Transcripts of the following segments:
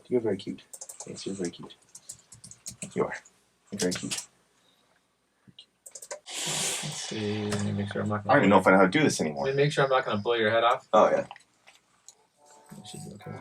You're very cute. Yes, you're very cute. You are. You're very cute. Let's see. Let me make sure I'm not. I don't even know if I know how to do this anymore. Let me make sure I'm not gonna blow your head off. Oh yeah. It should be okay.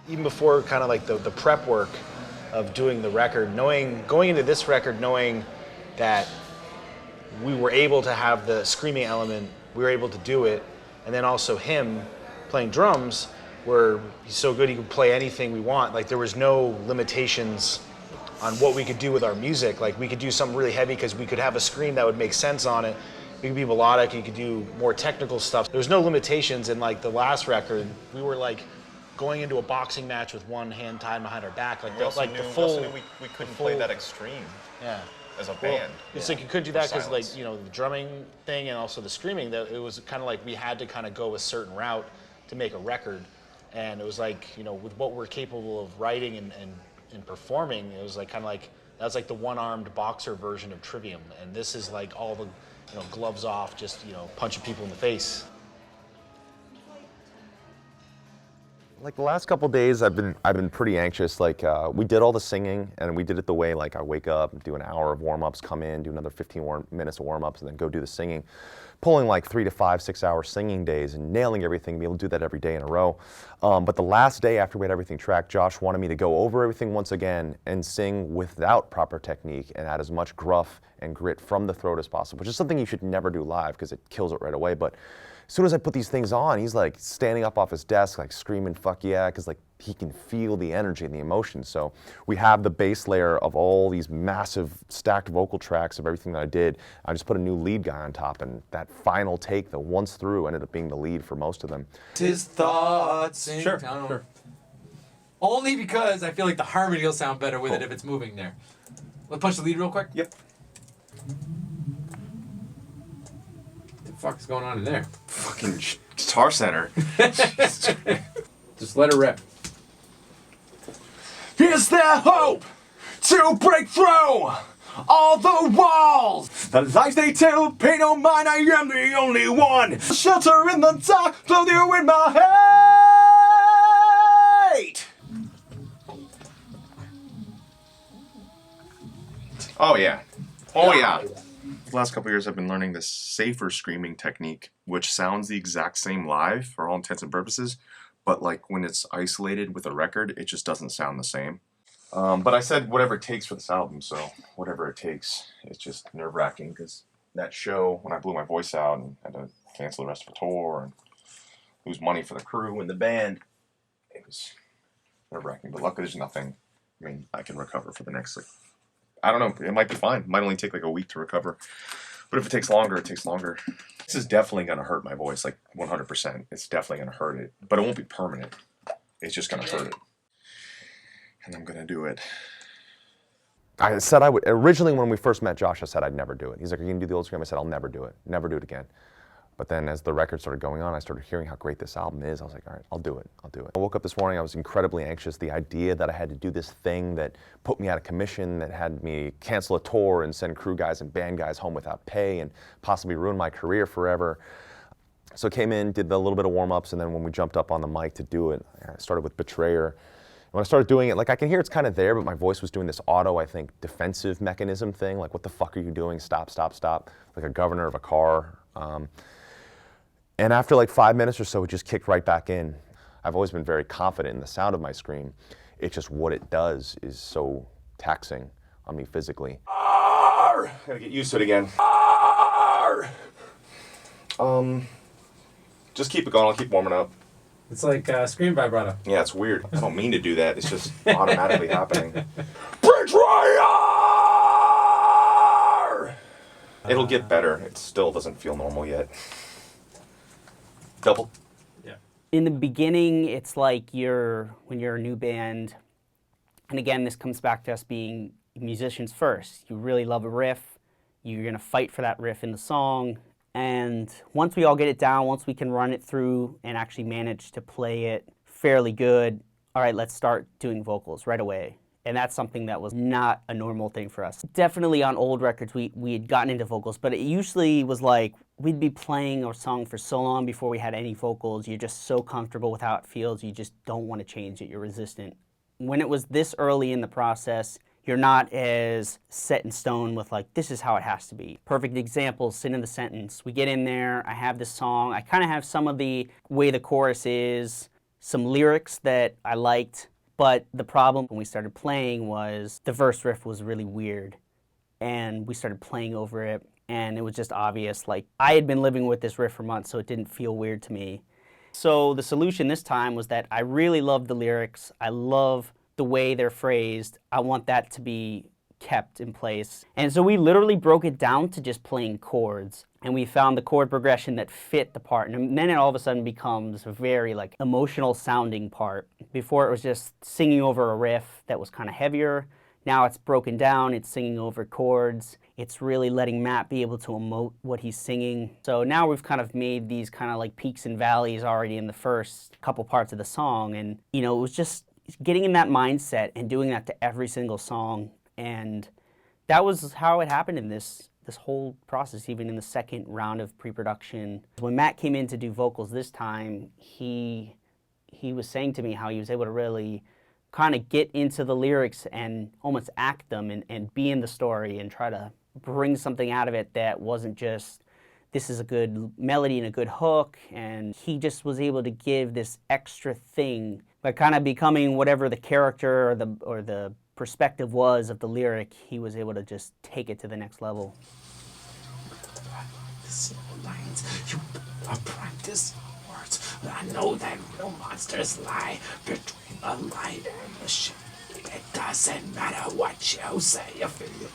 Even before kind of like the prep work of doing the record, going into this record knowing that we were able to have the screaming element, we were able to do it, and then also him playing drums, where he's so good he could play anything we want. Like there was no limitations on what we could do with our music. Like we could do something really heavy because we could have a scream that would make sense on it. We could be melodic, you could do more technical stuff. There was no limitations in like the last record. We were like going into a boxing match with one hand tied behind our back, like the full. We couldn't play that extreme. Yeah. As a band. It's like you could do that because like, you know, the drumming thing and also the screaming, that it was kind of like we had to kind of go a certain route to make a record. And it was like, you know, with what we're capable of writing and performing, it was like kind of like, that was like the one-armed boxer version of Trivium. And this is like all the, you know, gloves off, just, you know, punching people in the face. Like the last couple days, I've been pretty anxious. Like we did all the singing, and we did it the way like I wake up, do an hour of warm-ups, come in, do another 15 minutes of warm-ups, and then go do the singing. Pulling like 3 to 5, 6 hour singing days and nailing everything, be able to do that every day in a row. But the last day after we had everything tracked, Josh wanted me to go over everything once again and sing without proper technique and add as much gruff and grit from the throat as possible, which is something you should never do live because it kills it right away. But as soon as I put these things on, he's like standing up off his desk, like screaming, fuck yeah, because like he can feel the energy and the emotion. So we have the base layer of all these massive stacked vocal tracks of everything that I did. I just put a new lead guy on top, and that final take, the once through, ended up being the lead for most of them. His thoughts. Sure. Only because I feel like the harmony will sound better with it if it's moving there. Let's punch the lead real quick. Yep. What the fuck is going on in there? Fucking Guitar Center. Just let it rip. Is there hope to break through all the walls? The lies they tell pay no mind, I am the only one. Shelter in the dark, clothe you in my hate. Oh yeah. Oh yeah. The last couple of years I've been learning this safer screaming technique, which sounds the exact same live for all intents and purposes, but like when it's isolated with a record, it just doesn't sound the same. But I said whatever it takes for this album, so whatever it takes. It's just nerve-wracking because that show, when I blew my voice out and had to cancel the rest of the tour and lose money for the crew and the band, it was nerve-wracking. But luckily there's nothing. I mean, I can recover for the next, like, I don't know, it might be fine. It might only take like a week to recover. But if it takes longer, it takes longer. This is definitely going to hurt my voice, like 100%. It's definitely going to hurt it. But it won't be permanent. It's just going to hurt it. And I'm going to do it. I said I would. Originally, when we first met Josh, I said I'd never do it. He's like, are you going to do the old scream? I said, I'll never do it. Never do it again. But then as the record started going on, I started hearing how great this album is. I was like, all right, I'll do it. I'll do it. I woke up this morning, I was incredibly anxious. The idea that I had to do this thing that put me out of commission, that had me cancel a tour and send crew guys and band guys home without pay and possibly ruin my career forever. So I came in, did a little bit of warm-ups, and then when we jumped up on the mic to do it, I started with Betrayer. When I started doing it, like I can hear it's kind of there, but my voice was doing this auto, I think, defensive mechanism thing, like what the fuck are you doing? Stop, stop, stop, like a governor of a car. And after like 5 minutes or so, it just kicked right back in. I've always been very confident in the sound of my scream. It's just what it does is so taxing on me physically. I gotta get used to it again. Just keep it going, I'll keep warming up. It's like scream vibrato. Yeah, it's weird. I don't mean to do that, it's just automatically happening. It'll get better, it still doesn't feel normal yet. Double. Yeah. In the beginning, it's like when you're a new band, and again, this comes back to us being musicians first. You really love a riff, you're gonna fight for that riff in the song, And once we all get it down, once we can run it through and actually manage to play it fairly good, all right, let's start doing vocals right away. And that's something that was not a normal thing for us. Definitely on old records, we had gotten into vocals, but it usually was like we'd be playing a song for so long before we had any vocals. You're just so comfortable with how it feels, you just don't want to change it. You're resistant. When it was this early in the process, you're not as set in stone with like, this is how it has to be. Perfect example, Sin in the Sentence. We get in there, I have this song, I kind of have some of the way the chorus is, some lyrics that I liked, but the problem when we started playing was the verse riff was really weird. And we started playing over it, and it was just obvious, like, I had been living with this riff for months, so it didn't feel weird to me. So the solution this time was that I really love the lyrics, I love the way they're phrased, I want that to be kept in place. And so we literally broke it down to just playing chords, and we found the chord progression that fit the part, and then it all of a sudden becomes a very like emotional sounding part. Before it was just singing over a riff that was kind of heavier. Now it's broken down, it's singing over chords, it's really letting Matt be able to emote what he's singing. So now we've kind of made these kind of like peaks and valleys already in the first couple parts of the song, and you know, it was just getting in that mindset and doing that to every single song, and that was how it happened in this whole process, even in the second round of pre-production. When Matt came in to do vocals this time, he was saying to me how he was able to really kind of get into the lyrics and almost act them and be in the story and try to bring something out of it that wasn't just, this is a good melody and a good hook, and he just was able to give this extra thing by kind of becoming whatever the character or the perspective was of the lyric. He was able to just take it to the next level. Lines, you practice words. I know that real monsters lie between the light and the shade. It doesn't matter what you say, you feel.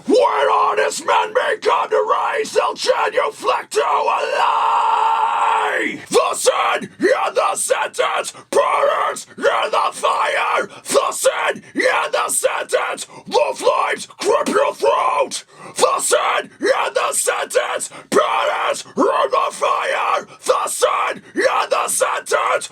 When honest men become to rise, they'll genuflect to a lie. The sin in the sentence burns in the fire. The sin in the sentence, the flames grip your throat. The sin in the sentence burns in the fire. The sin in the sentence,